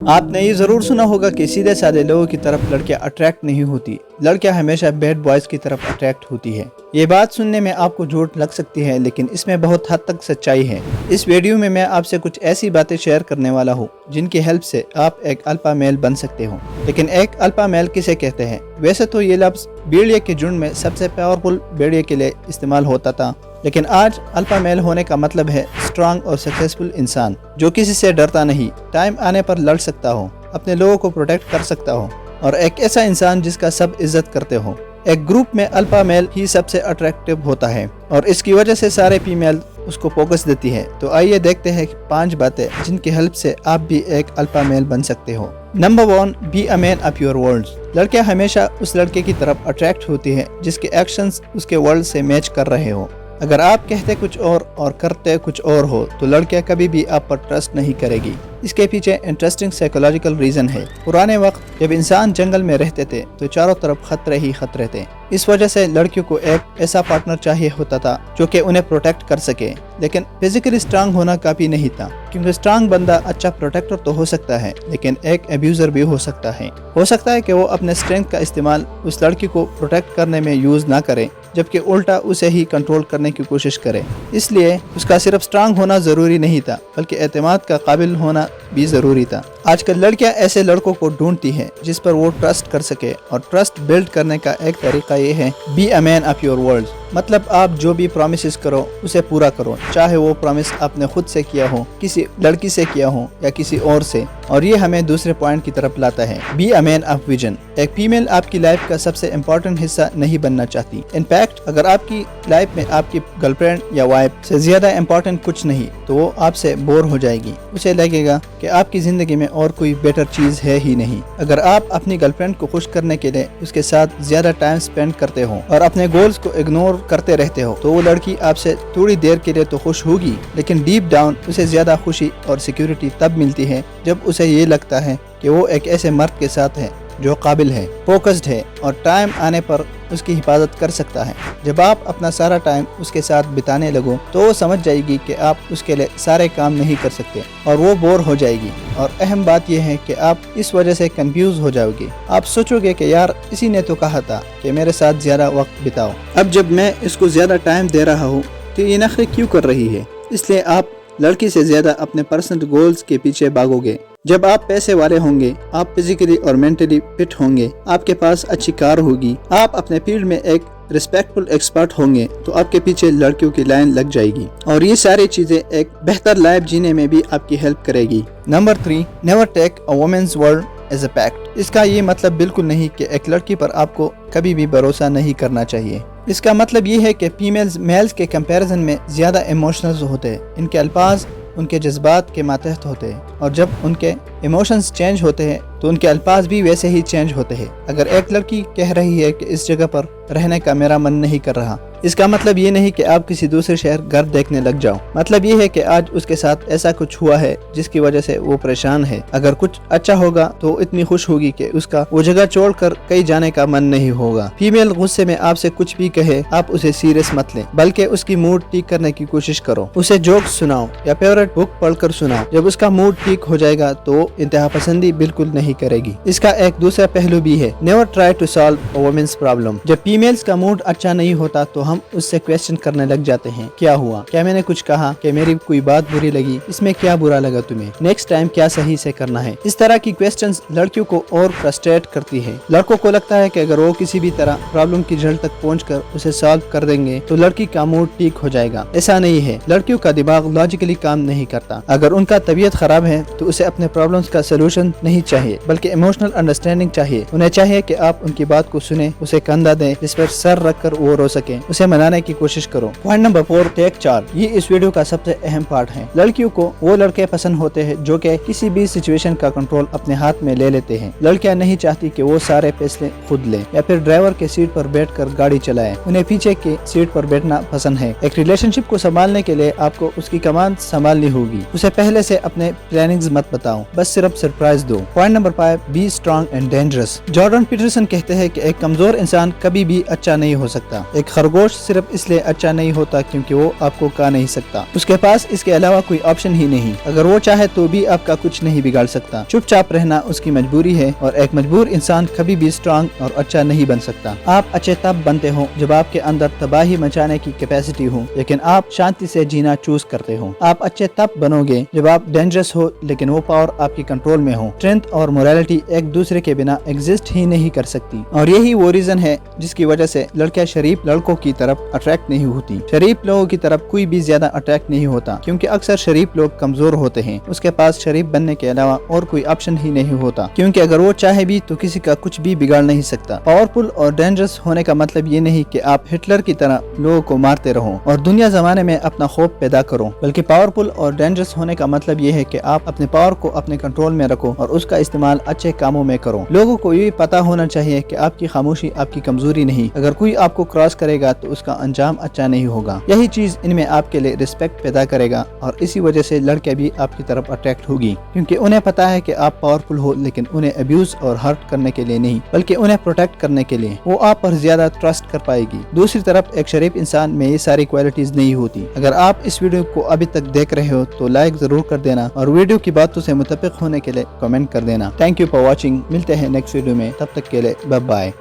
आपने ये ज़रूर सुना होगा कि सीधे साधे लोगों की तरफ लड़कियां अट्रैक्ट नहीं होती, लड़कियां हमेशा बैड बॉयज़ की तरफ अट्रैक्ट होती है। ये बात सुनने में आपको झूठ लग सकती है, लेकिन इसमें बहुत हद तक सच्चाई है। इस वीडियो में मैं आपसे कुछ ऐसी बातें शेयर करने वाला हूँ जिनकी हेल्प से आप एक अल्फा मेल बन सकते हो। लेकिन एक अल्फा मेल किसे कहते हैं? वैसे तो ये लफ्ज़ भेड़िए के झुंड में सबसे पावरफुल भेड़िए के लिए इस्तेमाल होता था, लेकिन आज अल्फा मेल होने का मतलब है स्ट्रांग और सक्सेसफुल इंसान जो किसी से डरता नहीं, टाइम आने पर लड़ सकता हो, अपने लोगों को प्रोटेक्ट कर सकता हो और एक ऐसा इंसान जिसका सब इज्जत करते हो। एक ग्रुप में अल्फा मेल ही सबसे अट्रैक्टिव होता है और इसकी वजह से सारे फीमेल उसको फोकस देती है। तो आइए देखते हैं 5 बातें जिनकी हेल्प से आप भी एक अल्फा मेल बन सकते हो। Number 1, be a man of your words. लड़कियां हमेशा उस लड़के की तरफ अट्रैक्ट होती है जिसके एक्शंस उसके वर्ल्ड से मैच कर रहे हो। अगर आप कहते कुछ और करते कुछ और हो तो लड़कियां कभी भी आप पर ट्रस्ट नहीं करेगी। इसके पीछे इंटरेस्टिंग साइकोलॉजिकल रीजन है। पुराने वक्त जब इंसान जंगल में रहते थे तो चारों तरफ खतरे ही खतरे थे। इस वजह से लड़कियों को एक ऐसा पार्टनर चाहिए होता था जो कि उन्हें प्रोटेक्ट कर सके, लेकिन फिजिकली स्ट्रांग होना काफी नहीं था, क्योंकि स्ट्रांग बंदा अच्छा प्रोटेक्टर तो हो सकता है लेकिन एक अब्यूजर भी हो सकता है। हो सकता है कि वो अपने स्ट्रेंथ का इस्तेमाल उस लड़की को प्रोटेक्ट करने में यूज ना करे, जबकि उल्टा उसे ही कंट्रोल करने की कोशिश करे। इसलिए उसका सिर्फ स्ट्रांग होना जरूरी नहीं था, बल्कि एतमाद का काबिल होना भी जरूरी था। आजकल लड़कियां ऐसे लड़कों को ढूंढती हैं जिस पर वो ट्रस्ट कर सके, और ट्रस्ट बिल्ड करने का एक तरीका ये है, be a man of your words. मतलब आप जो भी प्रॉमिसेस करो उसे पूरा करो, चाहे वो प्रॉमिस आपने खुद से किया हो, किसी लड़की से किया हो या किसी और से। और ये हमें दूसरे पॉइंट की तरफ लाता है, be a man of vision. एक फीमेल आपकी लाइफ का सबसे इम्पोर्टेंट हिस्सा नहीं बनना चाहती। इनफैक्ट अगर आपकी लाइफ में आपकी गर्लफ्रेंड या वाइफ से ज्यादा इम्पोर्टेंट कुछ नहीं तो वो आपसे बोर हो जाएगी। उसे लगेगा कि आपकी जिंदगी में और कोई बेटर चीज है ही नहीं। अगर आप अपनी गर्लफ्रेंड को खुश करने के लिए उसके साथ ज्यादा टाइम स्पेंड करते हो और अपने गोल्स को इग्नोर करते रहते हो तो वो लड़की आपसे थोड़ी देर के लिए तो खुश होगी, लेकिन डीप डाउन उसे ज्यादा खुशी और सिक्योरिटी तब मिलती है जब उसे ये लगता है कि वो एक ऐसे मर्द के साथ है जो काबिल है, फोकस्ड है और टाइम आने पर उसकी हिफाजत कर सकता है। जब आप अपना सारा टाइम उसके साथ बिताने लगो तो वो समझ जाएगी कि आप उसके लिए सारे काम नहीं कर सकते और वो बोर हो जाएगी। और अहम बात यह है कि आप इस वजह से कंफ्यूज हो जाओगे। आप सोचोगे कि यार इसी ने तो कहा था कि मेरे साथ ज्यादा वक्त बिताओ, अब जब मैं इसको ज्यादा टाइम दे रहा हूँ तो ये नखरे क्यों कर रही है। इसलिए आप लड़की से ज्यादा अपने पर्सनल गोल्स के पीछे भागोगे। जब आप पैसे वाले होंगे, आप फिजिकली और मेंटली फिट होंगे, आपके पास अच्छी कार होगी, आप अपने फील्ड में एक रिस्पेक्टफुल एक्सपर्ट होंगे तो आपके पीछे लड़कियों की लाइन लग जाएगी और ये सारी चीजें एक बेहतर लाइफ जीने में भी आपकी हेल्प करेगी। Number 3, never take a women's word as a pact. इसका ये मतलब बिल्कुल नहीं कि एक लड़की पर आपको कभी भी भरोसा नहीं करना चाहिए। इसका मतलब ये है कि फीमेल्स मेल्स के कंपैरिजन में ज्यादा इमोशनल होते हैं। इनके अल्फाज उनके जज्बात के मातहत होते हैं और जब उनके इमोशंस चेंज होते हैं तो उनके अल्फाज भी वैसे ही चेंज होते हैं। अगर एक लड़की कह रही है कि इस जगह पर रहने का मेरा मन नहीं कर रहा, इसका मतलब ये नहीं कि आप किसी दूसरे शहर घर देखने लग जाओ। मतलब ये है कि आज उसके साथ ऐसा कुछ हुआ है जिसकी वजह से वो परेशान है। अगर कुछ अच्छा होगा तो इतनी खुश होगी कि उसका वो जगह छोड़कर कहीं जाने का मन नहीं होगा। फीमेल गुस्से में आपसे कुछ भी कहे, आप उसे सीरियस मत लें, बल्कि उसकी मूड ठीक करने की कोशिश करो। उसे जोक्स सुनाओ या फेवरेट बुक पढ़कर सुनाओ। जब उसका मूड ठीक हो जाएगा तो इंतहा पसंदी बिल्कुल नहीं करेगी। इसका एक दूसरा पहलू भी है, never try to solve a women's problem. जब फीमेल्स का मूड अच्छा नहीं होता तो हम उससे क्वेश्चन करने लग जाते हैं, क्या हुआ, क्या मैंने कुछ कहा, क्या मेरी कोई बात बुरी लगी, इसमें क्या बुरा लगा तुम्हें, नेक्स्ट टाइम क्या सही से करना है। इस तरह की क्वेश्चंस लड़कियों को और फ्रस्ट्रेट करती है। लड़कों को लगता है कि अगर वो किसी भी तरह प्रॉब्लम की जड़ तक पहुंचकर उसे सॉल्व कर देंगे तो लड़की का मूड ठीक हो जाएगा। ऐसा नहीं है। लड़कियों का दिमाग लॉजिकली काम नहीं करता। अगर उनका तबीयत खराब है तो उसे अपने प्रॉब्लम्स का सोल्यूशन नहीं चाहिए, बल्कि इमोशनल अंडरस्टैंडिंग चाहिए। उन्हें चाहिए कि आप उनकी बात को सुने, उसे कंधा दें जिस पर सर रखकर वो रो सके, उसे मनाने की कोशिश करो। Point number 4, take charge. ये इस वीडियो का सबसे अहम पार्ट है। लड़कियों को वो लड़के पसंद होते हैं जो कि किसी भी सिचुएशन का कंट्रोल अपने हाथ में ले लेते हैं। लड़कियां नहीं चाहती कि वो सारे फैसले खुद ले या फिर ड्राइवर के सीट पर बैठकर गाड़ी चलाए। उन्हें पीछे के सीट पर बैठना पसंद है। एक रिलेशनशिप को संभालने के लिए आपको उसकी कमान संभालनी होगी। उसे पहले से अपने प्लानिंग्स मत बताओ, बस सिर्फ सरप्राइज दो। Point number 5, be strong and dangerous. Jordan Peterson कहते हैं कि एक कमजोर इंसान कभी भी अच्छा नहीं हो सकता। एक खरगोश दोस्त सिर्फ इसलिए अच्छा नहीं होता क्योंकि वो आपको कह नहीं सकता, उसके पास इसके अलावा कोई ऑप्शन ही नहीं। अगर वो चाहे तो भी आपका कुछ नहीं बिगाड़ सकता। चुपचाप रहना उसकी मजबूरी है और एक मजबूर इंसान कभी भी स्ट्रांग और अच्छा नहीं बन सकता। आप अच्छे तब बनते हो जब आपके अंदर तबाही मचाने की कैपेसिटी हो लेकिन आप शांति से जीना चूज करते हो। आप अच्छे तब बनोगे जब आप डेंजरस हो लेकिन वो पावर आपकी कंट्रोल में हो। स्ट्रेंथ और मोरालिटी एक दूसरे के बिना एग्जिस्ट ही नहीं कर सकती और यही वो रीजन है जिसकी वजह से लड़कियां शरीफ लड़कों की तरफ अट्रैक्ट नहीं होती। शरीफ लोगों की तरफ कोई भी ज्यादा अट्रैक्ट नहीं होता क्योंकि अक्सर शरीफ लोग कमजोर होते हैं, उसके पास शरीफ बनने के अलावा और कोई ऑप्शन ही नहीं होता क्योंकि अगर वो चाहे भी तो किसी का कुछ भी बिगाड़ नहीं सकता। पावरफुल और डेंजरस होने का मतलब ये नहीं कि आप हिटलर की तरह लोगों को मारते रहो और दुनिया जमाने में अपना खौफ पैदा करो, बल्कि पावरफुल और डेंजरस होने का मतलब ये है कि आप अपने पावर को अपने कंट्रोल में रखो और उसका इस्तेमाल अच्छे कामों में करो। लोगों को ये पता होना चाहिए कि आपकी खामोशी आपकी कमजोरी नहीं, अगर कोई आपको क्रॉस करेगा तो उसका अंजाम अच्छा नहीं होगा। यही चीज इनमें आपके लिए रिस्पेक्ट पैदा करेगा और इसी वजह से लड़के भी आपकी तरफ अट्रैक्ट होगी क्योंकि उन्हें पता है कि आप पावरफुल हो लेकिन उन्हें अब्यूज और हर्ट करने के लिए नहीं बल्कि उन्हें प्रोटेक्ट करने के लिए। वो आप पर ज्यादा ट्रस्ट कर पाएगी। दूसरी तरफ एक शरीफ इंसान में ये सारी क्वालिटीज नहीं होती। अगर आप इस वीडियो को अभी तक देख रहे हो तो लाइक जरूर कर देना और वीडियो की बातों से मुतफिक होने के लिए कमेंट कर देना। Thank you for watching. मिलते हैं नेक्स्ट वीडियो में, तब तक के लिए बाय बाय।